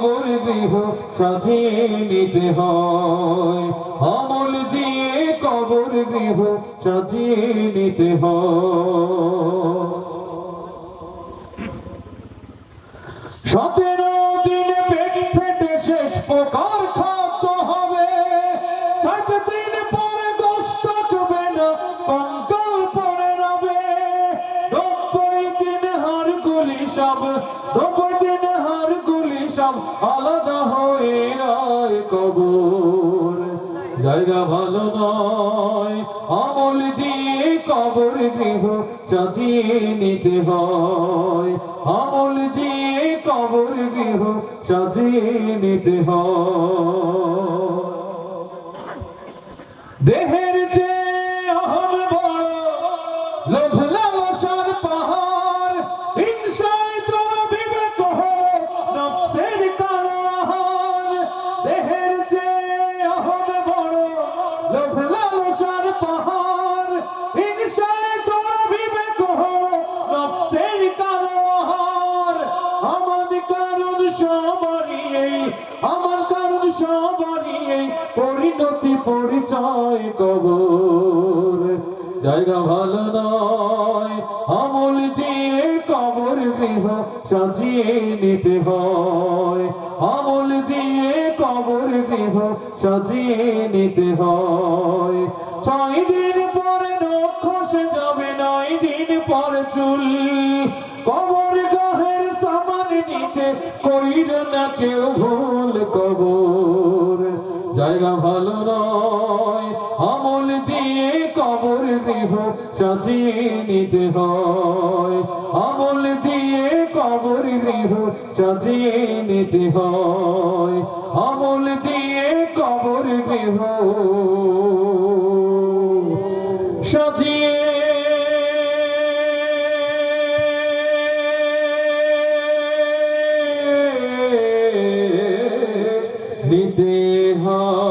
কবর গৃহ সাজিয়ে নিতে হয়, আমল দিয়ে কবর গৃহ সাজিয়ে নিতে হয়। 17 দিন পেট ফেটে শেষ প্রকার খাদ্য হবে, 60 দিন পরে গোশত থাকবে না, কঙ্কাল পড়ে রবে। 90 দিন হাড়গুলি সব, 90 দিন হাড়গুলি সব আলাদা হয়ে যায় কবর। জায়গা ভালো নয়, আমল দিয়ে কবর গৃহ সাজিয়ে নিতে হয়, আমল দিয়ে কবর গৃহ সাজিয়ে নিতে হয়। দেহের যে অহম বড়, লোভ লালসার পাহাড়, হিংসায় চলা বিবেক হলো নফসের কালো আহার। দেহের যে অহম বড়, লোভ লালসার পাহাড়, হিংসায় চলা বিবেক হলো নফসের কালো আহার। আমার কারণ সবারই এই, আমার কারণ সবারই এই, পরিণতি পরিচয় কবর। জায়গা ভালো নয়, আমল দিয়ে কবর গৃহ সাজিয়ে নিতে হয়, আমল দিয়ে কবর গৃহ সাজিয়ে নিতে হয়। 6 দিন পরে নখ খসে যাবে, 9 দিন পরে চুল। কবর গাহের সামান নিতে কইল না কেউ ভুল কবর। জায়গা ভালো নয়, আমল দিয়ে কবর গৃহ সাজিয়ে নিতে হয়, আমল দিয়ে কবর গৃহ সাজিয়ে নিতে হয়, আমল দিয়ে কবর গৃহ সাজিয়ে নিতে হয়।